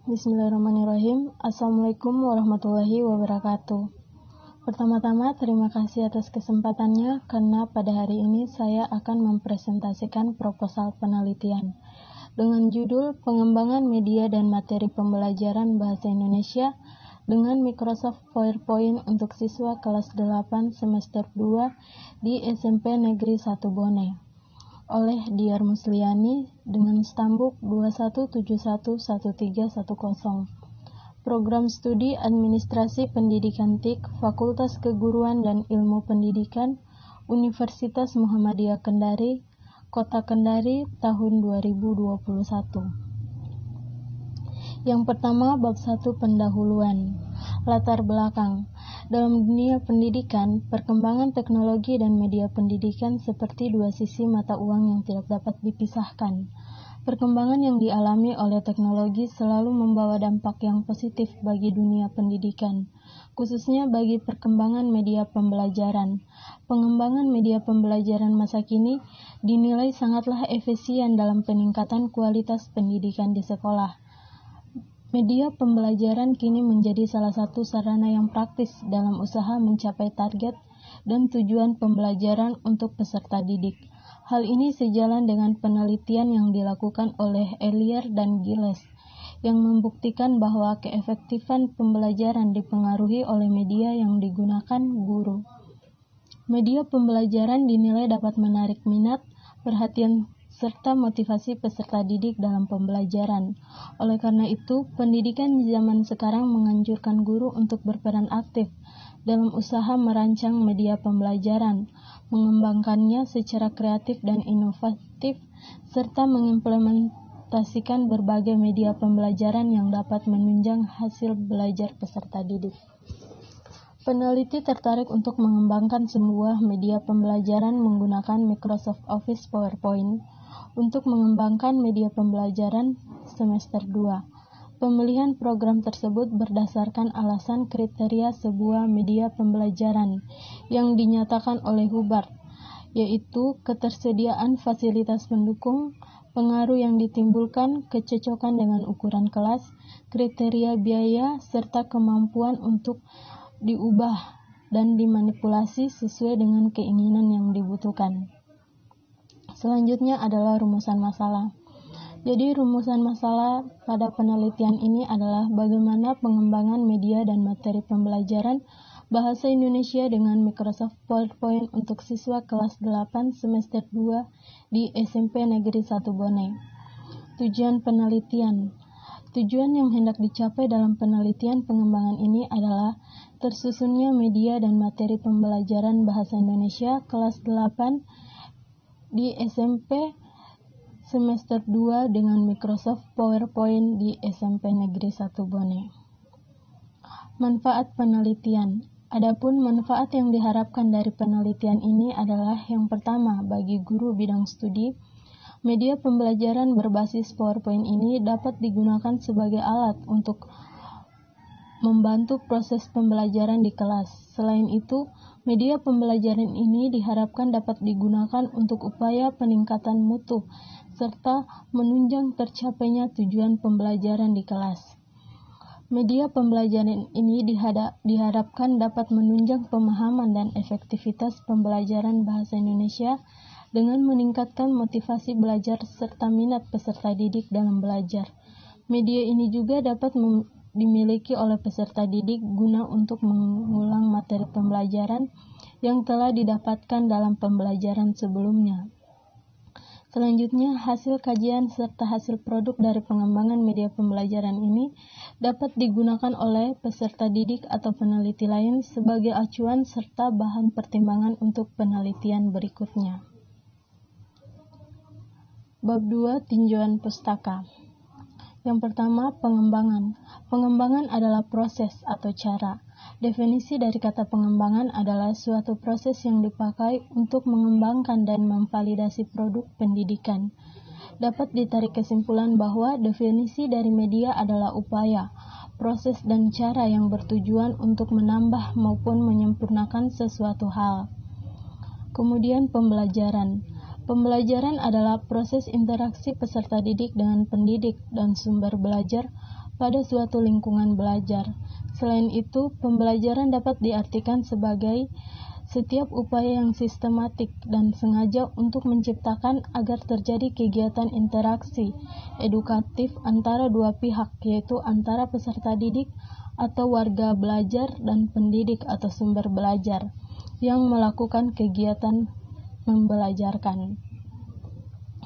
Bismillahirrahmanirrahim. Assalamualaikum warahmatullahi wabarakatuh. Pertama-tama, terima kasih atas kesempatannya karena pada hari ini saya akan mempresentasikan proposal penelitian dengan judul Pengembangan Media dan Materi Pembelajaran Bahasa Indonesia dengan Microsoft PowerPoint untuk siswa kelas 8 semester 2 di SMP Negeri 1 Bone oleh Diar Musliani dengan stambuk 21711310. Program Studi Administrasi Pendidikan TIK Fakultas Keguruan dan Ilmu Pendidikan Universitas Muhammadiyah Kendari, Kota Kendari tahun 2021. Yang pertama, bab 1 pendahuluan. Latar belakang. Dalam dunia pendidikan, perkembangan teknologi dan media pendidikan seperti dua sisi mata uang yang tidak dapat dipisahkan. Perkembangan yang dialami oleh teknologi selalu membawa dampak yang positif bagi dunia pendidikan, khususnya bagi perkembangan media pembelajaran. Pengembangan media pembelajaran masa kini dinilai sangatlah efisien dalam peningkatan kualitas pendidikan di sekolah. Media pembelajaran kini menjadi salah satu sarana yang praktis dalam usaha mencapai target dan tujuan pembelajaran untuk peserta didik. Hal ini sejalan dengan penelitian yang dilakukan oleh Elier dan Giles yang membuktikan bahwa keefektifan pembelajaran dipengaruhi oleh media yang digunakan guru. Media pembelajaran dinilai dapat menarik minat, perhatian, serta motivasi peserta didik dalam pembelajaran. Oleh karena itu, pendidikan di zaman sekarang menganjurkan guru untuk berperan aktif dalam usaha merancang media pembelajaran, mengembangkannya secara kreatif dan inovatif, serta mengimplementasikan berbagai media pembelajaran yang dapat menunjang hasil belajar peserta didik. Peneliti tertarik untuk mengembangkan sebuah media pembelajaran menggunakan Microsoft Office PowerPoint untuk mengembangkan media pembelajaran semester 2. Pemilihan program tersebut berdasarkan alasan kriteria sebuah media pembelajaran yang dinyatakan oleh Hubbard, yaitu ketersediaan fasilitas pendukung, pengaruh yang ditimbulkan, kecocokan dengan ukuran kelas, kriteria biaya, serta kemampuan untuk diubah dan dimanipulasi sesuai dengan keinginan yang dibutuhkan. Selanjutnya adalah rumusan masalah. Jadi rumusan masalah pada penelitian ini adalah bagaimana pengembangan media dan materi pembelajaran Bahasa Indonesia dengan Microsoft PowerPoint untuk siswa kelas 8 semester 2 di SMP Negeri 1 Bone. Tujuan penelitian. Tujuan yang hendak dicapai dalam penelitian pengembangan ini adalah tersusunnya media dan materi pembelajaran Bahasa Indonesia kelas 8 di SMP semester 2 dengan Microsoft PowerPoint di SMP Negeri 1 Bone. Manfaat penelitian. Adapun manfaat yang diharapkan dari penelitian ini adalah yang pertama, bagi guru bidang studi, media pembelajaran berbasis PowerPoint ini dapat digunakan sebagai alat untuk membantu proses pembelajaran di kelas. Selain itu, media pembelajaran ini diharapkan dapat digunakan untuk upaya peningkatan mutu serta menunjang tercapainya tujuan pembelajaran di kelas. Media pembelajaran ini diharapkan dapat menunjang pemahaman dan efektivitas pembelajaran bahasa Indonesia dengan meningkatkan motivasi belajar serta minat peserta didik dalam belajar. Media ini juga dapat dimiliki oleh peserta didik guna untuk mengulang materi pembelajaran yang telah didapatkan dalam pembelajaran sebelumnya. Selanjutnya, hasil kajian serta hasil produk dari pengembangan media pembelajaran ini dapat digunakan oleh peserta didik atau peneliti lain sebagai acuan serta bahan pertimbangan untuk penelitian berikutnya. Bab 2 Tinjauan Pustaka. Yang pertama, pengembangan. Pengembangan adalah proses atau cara. Definisi dari kata pengembangan adalah suatu proses yang dipakai untuk mengembangkan dan memvalidasi produk pendidikan. Dapat ditarik kesimpulan bahwa definisi dari media adalah upaya, proses dan cara yang bertujuan untuk menambah maupun menyempurnakan sesuatu hal. Kemudian pembelajaran. Pembelajaran adalah proses interaksi peserta didik dengan pendidik dan sumber belajar pada suatu lingkungan belajar. Selain itu, pembelajaran dapat diartikan sebagai setiap upaya yang sistematik dan sengaja untuk menciptakan agar terjadi kegiatan interaksi edukatif antara dua pihak, yaitu antara peserta didik atau warga belajar dan pendidik atau sumber belajar yang melakukan kegiatan membelajarkan.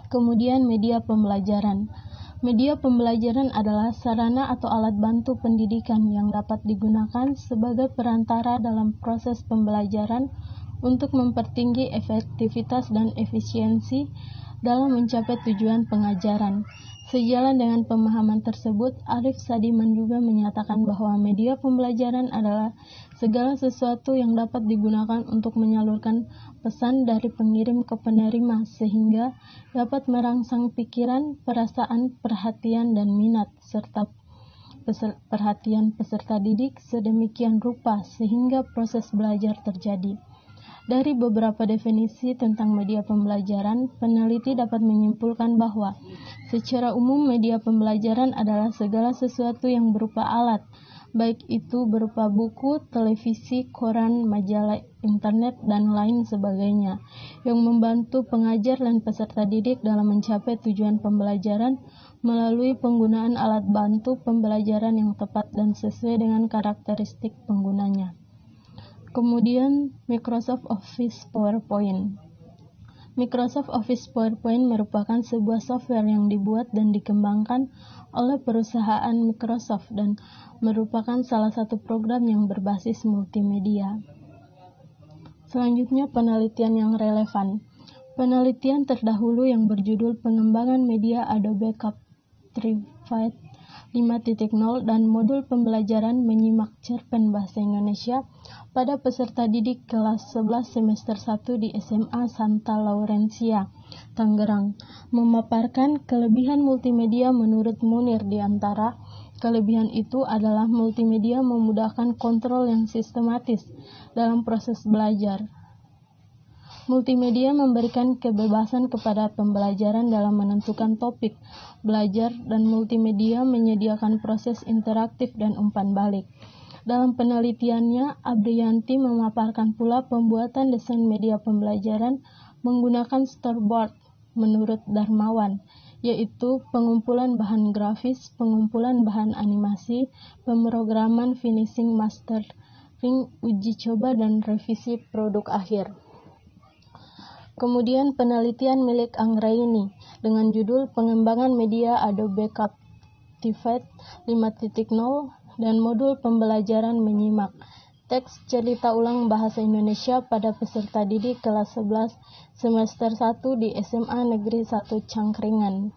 Kemudian media pembelajaran. Media pembelajaran adalah sarana atau alat bantu pendidikan yang dapat digunakan sebagai perantara dalam proses pembelajaran untuk mempertinggi efektivitas dan efisiensi dalam mencapai tujuan pengajaran. Sejalan dengan pemahaman tersebut, Arif Sadiman juga menyatakan bahwa media pembelajaran adalah segala sesuatu yang dapat digunakan untuk menyalurkan pesan dari pengirim ke penerima sehingga dapat merangsang pikiran, perasaan, perhatian, dan minat serta perhatian peserta didik sedemikian rupa sehingga proses belajar terjadi. Dari beberapa definisi tentang media pembelajaran, peneliti dapat menyimpulkan bahwa secara umum media pembelajaran adalah segala sesuatu yang berupa alat, baik itu berupa buku, televisi, koran, majalah, internet, dan lain sebagainya, yang membantu pengajar dan peserta didik dalam mencapai tujuan pembelajaran melalui penggunaan alat bantu pembelajaran yang tepat dan sesuai dengan karakteristik penggunanya. Kemudian, Microsoft Office PowerPoint. Microsoft Office PowerPoint merupakan sebuah software yang dibuat dan dikembangkan oleh perusahaan Microsoft dan merupakan salah satu program yang berbasis multimedia. Selanjutnya, penelitian yang relevan. Penelitian terdahulu yang berjudul Pengembangan Media Adobe Captivate 5.0 dan modul pembelajaran menyimak cerpen bahasa Indonesia pada peserta didik kelas 11 semester 1 di SMA Santa Laurencia, Tangerang, memaparkan kelebihan multimedia menurut Munir. Di antara kelebihan itu adalah multimedia memudahkan kontrol yang sistematis dalam proses belajar. Multimedia memberikan kebebasan kepada pembelajaran dalam menentukan topik belajar dan multimedia menyediakan proses interaktif dan umpan balik. Dalam penelitiannya, Abrianti memaparkan pula pembuatan desain media pembelajaran menggunakan storyboard menurut Darmawan, yaitu pengumpulan bahan grafis, pengumpulan bahan animasi, pemrograman, finishing, mastering, uji coba, dan revisi produk akhir. Kemudian penelitian milik Anggraini dengan judul Pengembangan Media Adobe Captivate 5.0 dan modul pembelajaran menyimak. Teks cerita ulang bahasa Indonesia pada peserta didik kelas 11 semester 1 di SMA Negeri 1 Cangkringan.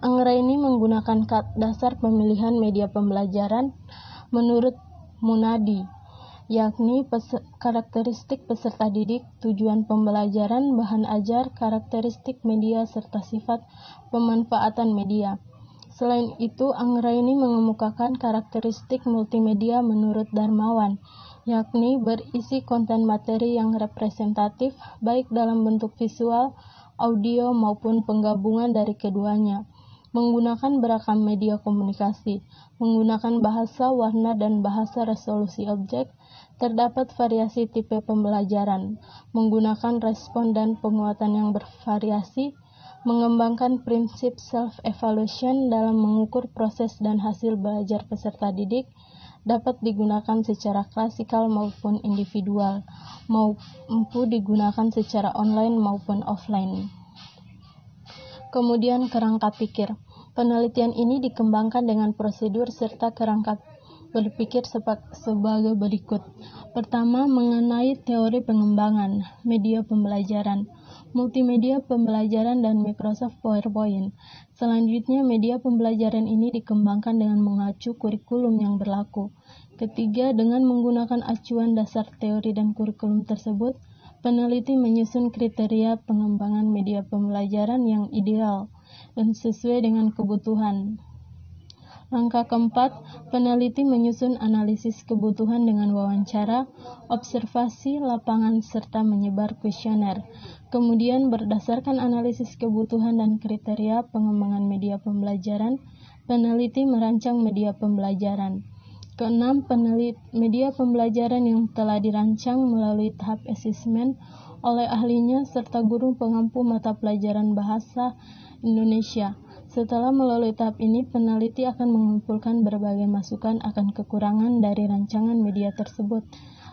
Anggraini menggunakan dasar pemilihan media pembelajaran menurut Munadi, yakni karakteristik peserta didik, tujuan pembelajaran, bahan ajar, karakteristik media, serta sifat pemanfaatan media. Selain itu, Anggraini mengemukakan karakteristik multimedia menurut Darmawan, yakni berisi konten materi yang representatif, baik dalam bentuk visual, audio, maupun penggabungan dari keduanya, menggunakan beragam media komunikasi, menggunakan bahasa, warna, dan bahasa resolusi objek. Terdapat variasi tipe pembelajaran, menggunakan respon dan penguatan yang bervariasi, mengembangkan prinsip self-evaluation dalam mengukur proses dan hasil belajar peserta didik, dapat digunakan secara klasikal maupun individual, mampu digunakan secara online maupun offline. Kemudian kerangka pikir. Penelitian ini dikembangkan dengan prosedur serta kerangka berpikir sebagai berikut. Pertama, mengenai teori pengembangan media pembelajaran, multimedia pembelajaran, dan Microsoft PowerPoint. Selanjutnya, media pembelajaran ini dikembangkan dengan mengacu kurikulum yang berlaku. Ketiga, dengan menggunakan acuan dasar teori dan kurikulum tersebut, peneliti menyusun kriteria pengembangan media pembelajaran yang ideal dan sesuai dengan kebutuhan. Langkah keempat, peneliti menyusun analisis kebutuhan dengan wawancara, observasi lapangan, serta menyebar kuesioner. Kemudian, berdasarkan analisis kebutuhan dan kriteria pengembangan media pembelajaran, peneliti merancang media pembelajaran. Keenam, media pembelajaran yang telah dirancang melalui tahap asesmen oleh ahlinya serta guru pengampu mata pelajaran bahasa Indonesia. Setelah melalui tahap ini, peneliti akan mengumpulkan berbagai masukan akan kekurangan dari rancangan media tersebut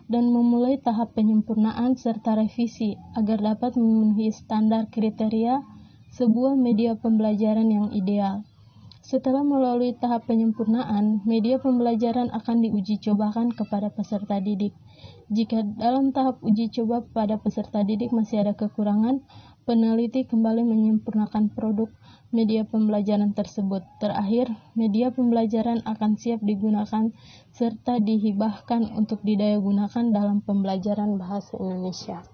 dan memulai tahap penyempurnaan serta revisi agar dapat memenuhi standar kriteria sebuah media pembelajaran yang ideal. Setelah melalui tahap penyempurnaan, media pembelajaran akan diuji cobakan kepada peserta didik. Jika dalam tahap uji coba pada peserta didik masih ada kekurangan, peneliti kembali menyempurnakan produk media pembelajaran tersebut. Terakhir, media pembelajaran akan siap digunakan serta dihibahkan untuk didayagunakan dalam pembelajaran bahasa Indonesia.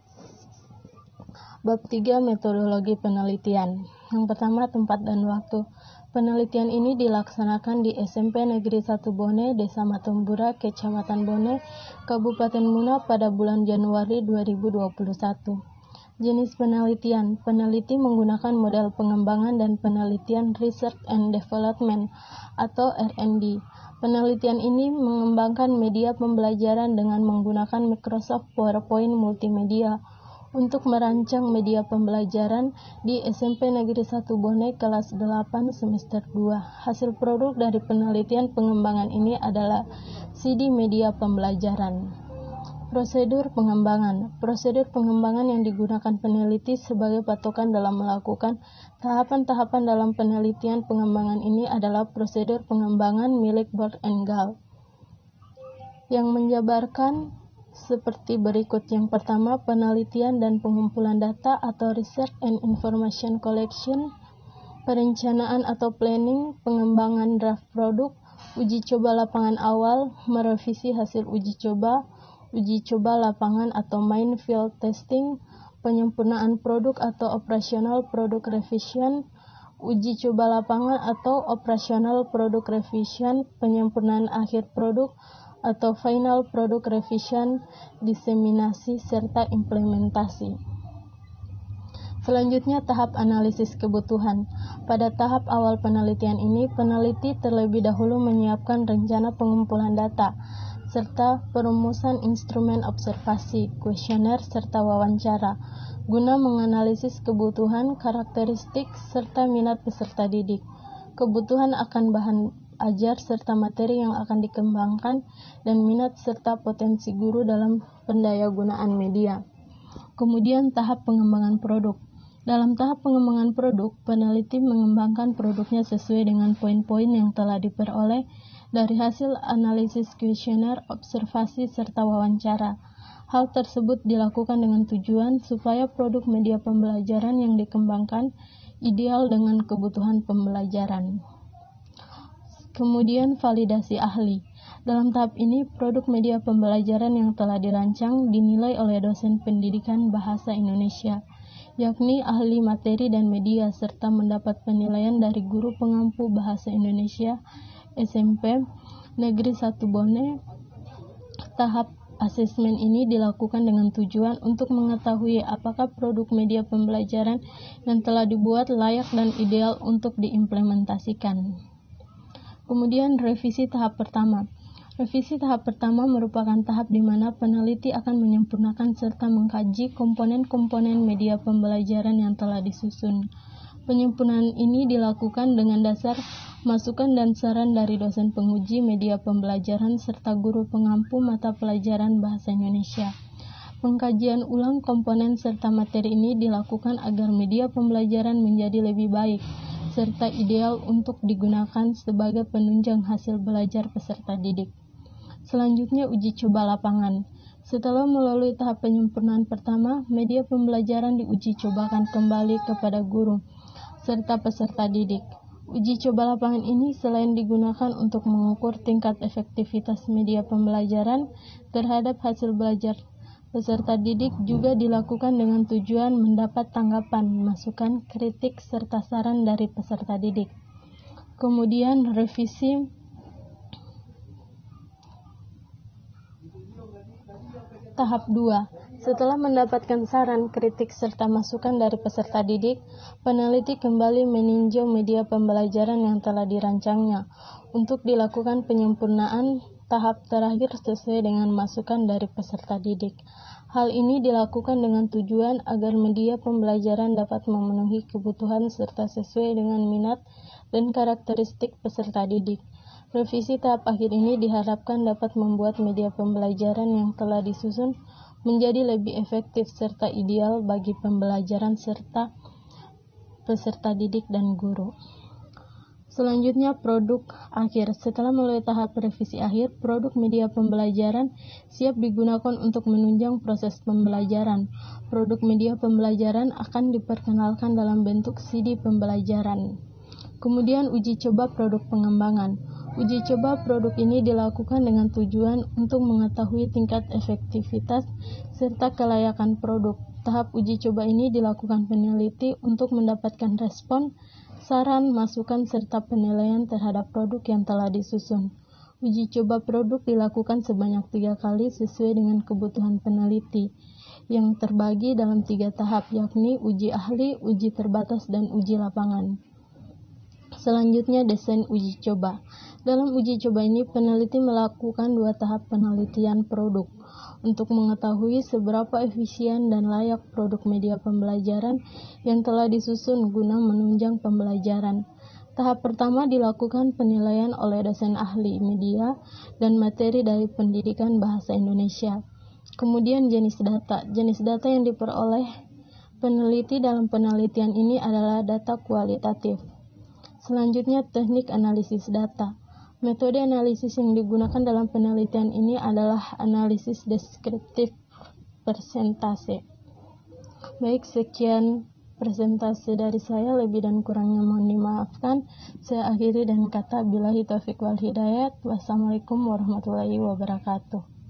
Bab 3, metodologi penelitian. Yang pertama, tempat dan waktu. Penelitian ini dilaksanakan di SMP Negeri 1 Bone, Desa Matumbura, Kecamatan Bone, Kabupaten Muna pada bulan Januari 2021. Jenis penelitian. Peneliti menggunakan model pengembangan dan penelitian Research and Development atau R&D. Penelitian ini mengembangkan media pembelajaran dengan menggunakan Microsoft PowerPoint Multimedia untuk merancang media pembelajaran di SMP Negeri 1 Bone kelas 8 semester 2. Hasil produk dari penelitian pengembangan ini adalah CD media pembelajaran. Prosedur pengembangan. Prosedur pengembangan yang digunakan peneliti sebagai patokan dalam melakukan tahapan-tahapan dalam penelitian pengembangan ini adalah prosedur pengembangan milik Borg and Gall yang menjabarkan seperti berikut. Yang pertama, penelitian dan pengumpulan data atau Research and Information Collection, perencanaan atau planning, pengembangan draft produk, uji coba lapangan awal, merevisi hasil uji coba lapangan atau main field testing, penyempurnaan produk atau operational product revision, uji coba lapangan atau operational product revision, penyempurnaan akhir produk atau final product revision, diseminasi, serta implementasi. Selanjutnya, tahap analisis kebutuhan. Pada tahap awal penelitian ini, peneliti terlebih dahulu menyiapkan rencana pengumpulan data, serta perumusan instrumen observasi, kuesioner, serta wawancara, guna menganalisis kebutuhan, karakteristik, serta minat peserta didik, kebutuhan akan bahan ajar serta materi yang akan dikembangkan, dan minat serta potensi guru dalam pendayagunaan media. Kemudian tahap pengembangan produk. Dalam tahap pengembangan produk, peneliti mengembangkan produknya sesuai dengan poin-poin yang telah diperoleh dari hasil analisis kuesioner, observasi, serta wawancara. Hal tersebut dilakukan dengan tujuan supaya produk media pembelajaran yang dikembangkan ideal dengan kebutuhan pembelajaran. Kemudian validasi ahli. Dalam tahap ini, produk media pembelajaran yang telah dirancang dinilai oleh dosen pendidikan bahasa Indonesia, yakni ahli materi dan media, serta mendapat penilaian dari guru pengampu bahasa Indonesia SMP Negeri 1 Bone. Tahap asesmen ini dilakukan dengan tujuan untuk mengetahui apakah produk media pembelajaran yang telah dibuat layak dan ideal untuk diimplementasikan. Kemudian revisi tahap pertama. Revisi tahap pertama merupakan tahap di mana peneliti akan menyempurnakan serta mengkaji komponen-komponen media pembelajaran yang telah disusun. Penyempurnaan ini dilakukan dengan dasar masukan dan saran dari dosen penguji media pembelajaran serta guru pengampu mata pelajaran bahasa Indonesia. Pengkajian ulang komponen serta materi ini dilakukan agar media pembelajaran menjadi lebih baik serta ideal untuk digunakan sebagai penunjang hasil belajar peserta didik. Selanjutnya, uji coba lapangan. Setelah melalui tahap penyempurnaan pertama, media pembelajaran diuji cobakan kembali kepada guru serta peserta didik. Uji coba lapangan ini selain digunakan untuk mengukur tingkat efektivitas media pembelajaran terhadap hasil belajar peserta didik, juga dilakukan dengan tujuan mendapat tanggapan, masukan, kritik, serta saran dari peserta didik. Kemudian revisi tahap 2. Setelah mendapatkan saran, kritik, serta masukan dari peserta didik, peneliti kembali meninjau media pembelajaran yang telah dirancangnya untuk dilakukan penyempurnaan tahap terakhir sesuai dengan masukan dari peserta didik. Hal ini dilakukan dengan tujuan agar media pembelajaran dapat memenuhi kebutuhan serta sesuai dengan minat dan karakteristik peserta didik. Revisi tahap akhir ini diharapkan dapat membuat media pembelajaran yang telah disusun menjadi lebih efektif serta ideal bagi pembelajaran serta peserta didik dan guru. Selanjutnya, produk akhir. Setelah melalui tahap revisi akhir, produk media pembelajaran siap digunakan untuk menunjang proses pembelajaran. Produk media pembelajaran akan diperkenalkan dalam bentuk CD pembelajaran. Kemudian, uji coba produk pengembangan. Uji coba produk ini dilakukan dengan tujuan untuk mengetahui tingkat efektivitas serta kelayakan produk. Tahap uji coba ini dilakukan peneliti untuk mendapatkan respon, saran, masukan, serta penilaian terhadap produk yang telah disusun. Uji coba produk dilakukan sebanyak 3 kali sesuai dengan kebutuhan peneliti, yang terbagi dalam 3 tahap, yakni uji ahli, uji terbatas, dan uji lapangan. Selanjutnya, desain uji coba. Dalam uji coba ini, peneliti melakukan 2 tahap penelitian produk untuk mengetahui seberapa efisien dan layak produk media pembelajaran yang telah disusun guna menunjang pembelajaran. Tahap pertama dilakukan penilaian oleh dosen ahli media dan materi dari pendidikan bahasa Indonesia. Kemudian jenis data. Jenis data yang diperoleh peneliti dalam penelitian ini adalah data kualitatif. Selanjutnya, teknik analisis data. Metode analisis yang digunakan dalam penelitian ini adalah analisis deskriptif persentase. Baik, sekian presentasi dari saya, lebih dan kurangnya mohon dimaafkan. Saya akhiri dan kata billahi taufiq wal hidayat. Wassalamualaikum warahmatullahi wabarakatuh.